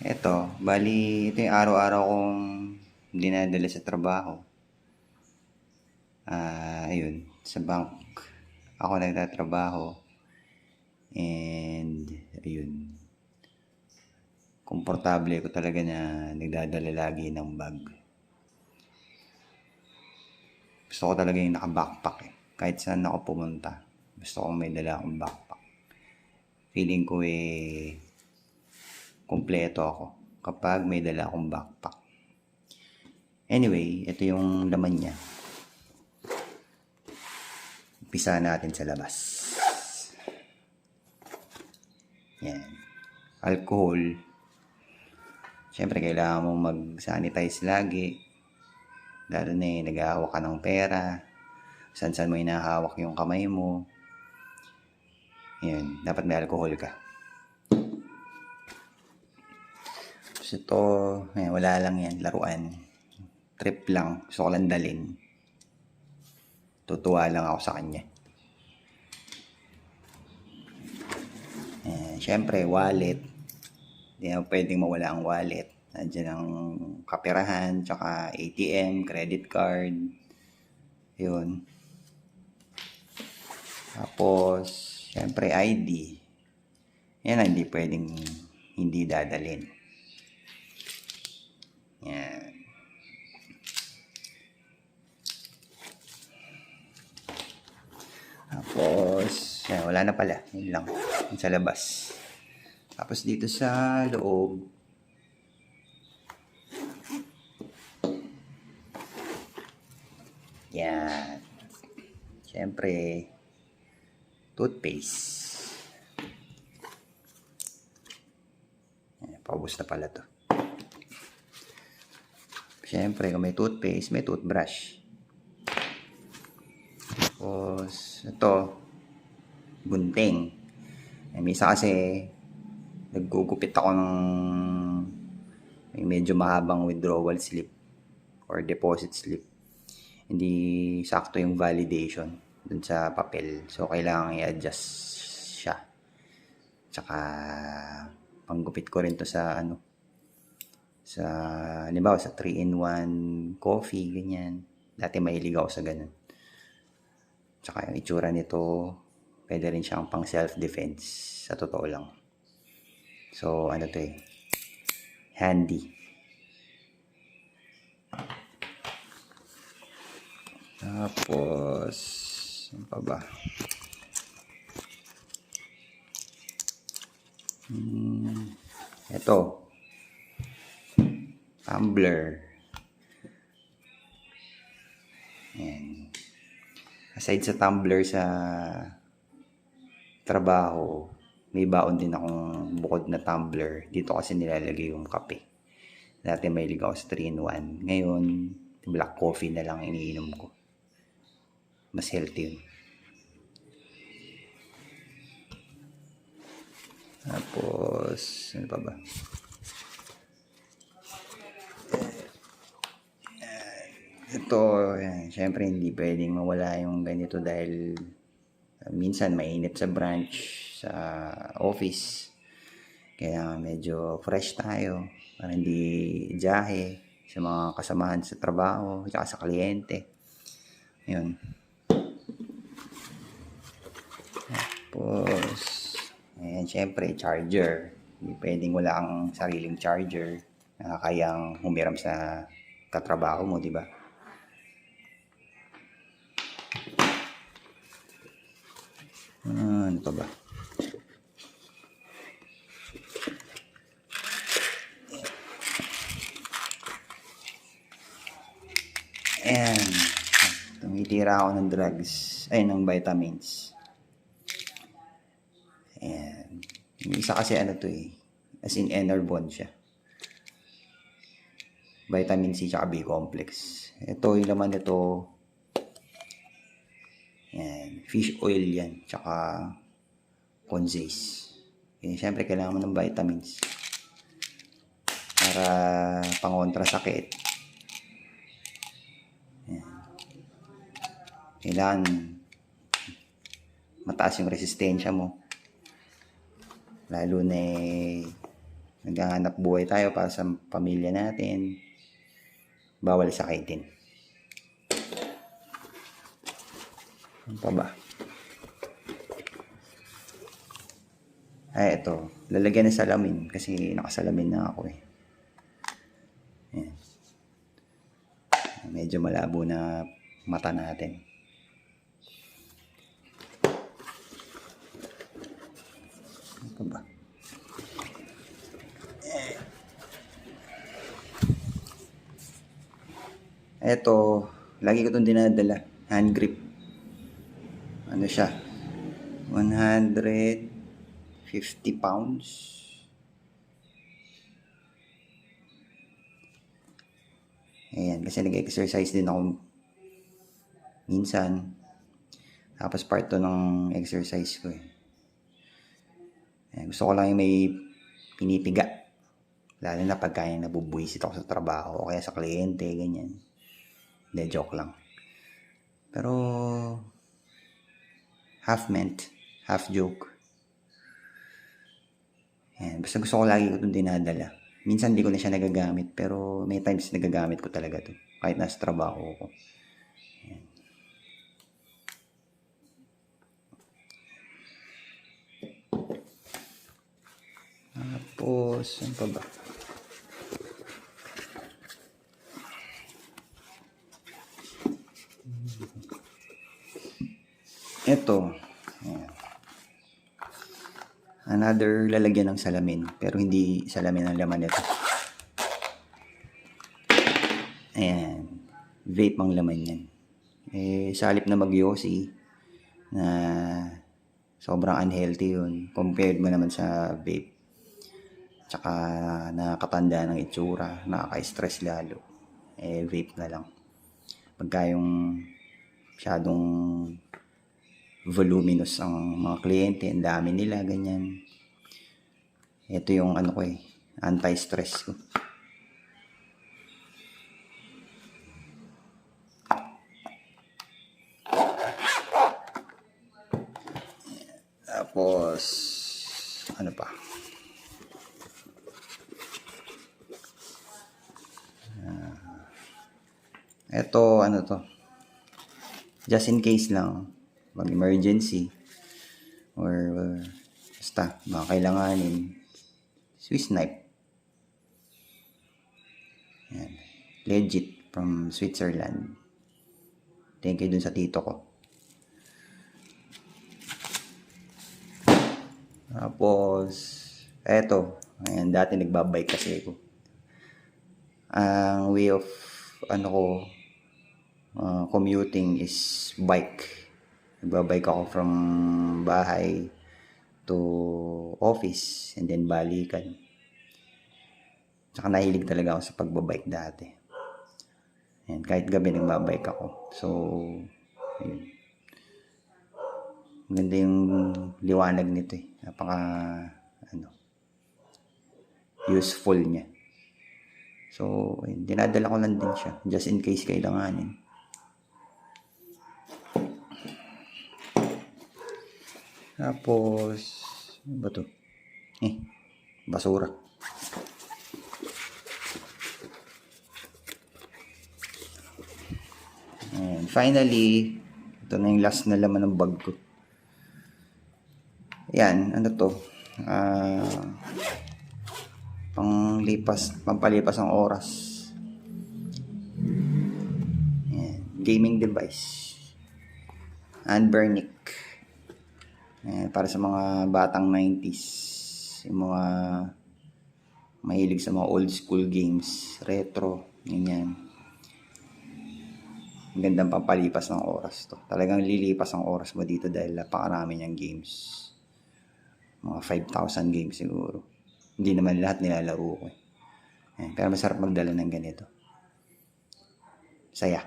Eto, bali ito yung araw-araw kong dinadala sa trabaho. Ayun, sa bank ako nagtatrabaho. And, ayun, komportable ko talaga na nagdadala lagi ng bag. Gusto ko talaga yung naka-backpack eh. Kahit saan ako pumunta, gusto ko may dala akong backpack. Feeling ko kumpleto ako kapag may dala akong backpack. Anyway, ito yung laman niya. Umpisa natin sa labas. Yan. Alcohol. Siyempre, kailangan mong mag-sanitize lagi. Lalo na naghahawak ka ng pera. San-san mo hinahawak yung kamay mo. Yan. Dapat may alcohol ka. So, ito, wala lang yan. Laruan. Trip lang. Gusto ko lang dalhin. Tutuwa lang ako sa kanya. Siyempre, wallet. Hindi na pwedeng mawala ang wallet. Nandiyan ang kaperahan, tsaka ATM, credit card. Yun. Tapos, siyempre, ID. Yan ang hindi pwedeng hindi dadalhin. Yan. Tapos, yan, wala na pala. Yun lang. Yun sa labas. Tapos dito sa loob, yan. Siyempre, toothpaste. Yan, paubos na pala to. Siyempre, kung may toothpaste, may toothbrush. Tapos, ito, gunting. Misa kasi, naggugupit ako ng may medyo mahabang withdrawal slip or deposit slip. Hindi sakto yung validation dun sa papel. So, kailangan i-adjust siya. Tsaka, panggupit ko rin to sa halimbawa sa 3-in-1 coffee, ganyan. Dati mahilig ako sa ganun. Tsaka yung itsura nito, pwede rin siyang pang self-defense, sa totoo lang. So, ano to handy. Tapos, ano pa ba? Ito. Tumbler. Ayan. Aside sa tumbler sa trabaho, may baon din akong bukod na tumbler. Dito kasi nilalagay yung kape. Dati may ligaw sa 3-in-1. Ngayon, black coffee na lang iniinom ko. Mas healthy yun. Tapos, ano pa ba? Ito, syempre hindi pwedeng mawala yung ganito dahil minsan mainit sa branch, sa office. Kaya medyo fresh tayo para hindi jahe sa mga kasamahan sa trabaho, at sa kliyente. Yun. Tapos, ayan, syempre, charger. Hindi pwedeng wala kang sariling charger na kayang humiram sa katrabaho mo, di ba? Ano pa ba? Ayan. Tumitira ako ng drugs. Ay, ng vitamins. Ayan. Yung isa kasi as in Enervon siya. Vitamin C tsaka B complex. Ito yung laman nito. Ayan. Fish oil yan. Tsaka Conzace. Siyempre kailangan mo ng vitamins. Para pangontra sakit. Kailangan mataas yung resistensya mo. Lalo na naghahanap buhay tayo para sa pamilya natin. Bawal sakitin. Ano pa ba? Ay, ito. Lalagyan ng salamin kasi nakasalamin na ako eh. Ayan. Medyo malabo na mata natin. Ano pa ba? Ito, lagi ko itong dinadala. Hand grip. Ano siya? 150 pounds. Ayan, kasi nag-exercise din ako minsan. Tapos part to ng exercise ko eh. Ayan, gusto ko lang yung may pinipiga. Lalo na pagka nabubuisit ako sa trabaho o kaya sa kliyente, ganyan. Hindi, joke lang. Pero, half meant, half joke. Ayan, basta gusto ko lagi ko itong dinadala. Minsan hindi ko na siya nagagamit, pero may times nagagamit ko talaga to kahit nasa trabaho ko. Ayan. Tapos, ano pa ba? Ito. Ayan. Another lalagyan ng salamin, pero hindi salamin ang laman nito. Ayan. Vape ang laman yan. Eh, sa halip na mag-yosi, na sobrang unhealthy yun. Compared mo naman sa vape. Tsaka nakakatanda ng itsura, nakaka-stress lalo. Eh, vape na lang. Pagka yung masyadong voluminous ang mga kliyente, ang dami nila, ganyan. Ito yung ano ko eh, anti-stress ko. Tapos, ano pa? Ito, ano to? Just in case lang, pag emergency, or basta, mga kailanganin, Swiss knife. Yan. Legit, from Switzerland. Thank you dun sa tito ko. Tapos, eto, ayan, dati nagbabike kasi ako. Ang way of, ano ko, commuting is bike. Nagbabike ako from bahay to office and then balikan. Tsaka nahilig talaga ako sa pagbabike dati. Ayan, kahit gabi nagbabike ako. So, ayun. Maganda yung liwanag nito eh. Napaka, useful niya. So, ayun, dinadala ko lang din siya. Just in case kailanganin. Tapos, ano ba to? Basura. And finally, ito na yung last na laman ng bag ko. Yan, ano to? Pampalipas ang oras. Yan, gaming device. Anbernic. Para sa mga batang 90s, yung mga mahilig sa mga old school games, retro, ganyan. Ang gandang pampalipas ng oras to. Talagang lilipas ang oras mo dito dahil napakarami niyang games. Mga 5,000 games siguro. Hindi naman lahat nilalaro ko eh. Pero masarap magdala ng ganito. Saya.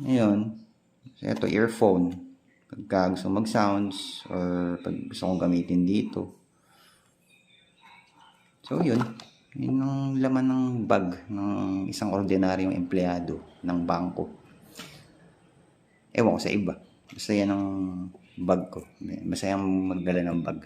Ngayon, ito earphone. Pagka gusto mag-sounds or pag gusto kong gamitin dito. So yun. Yun ang laman ng bag ng isang ordinaryong empleyado ng bangko. Ewan ko sa iba. Basta yan ang bag ko. Masayang magdala ng bag.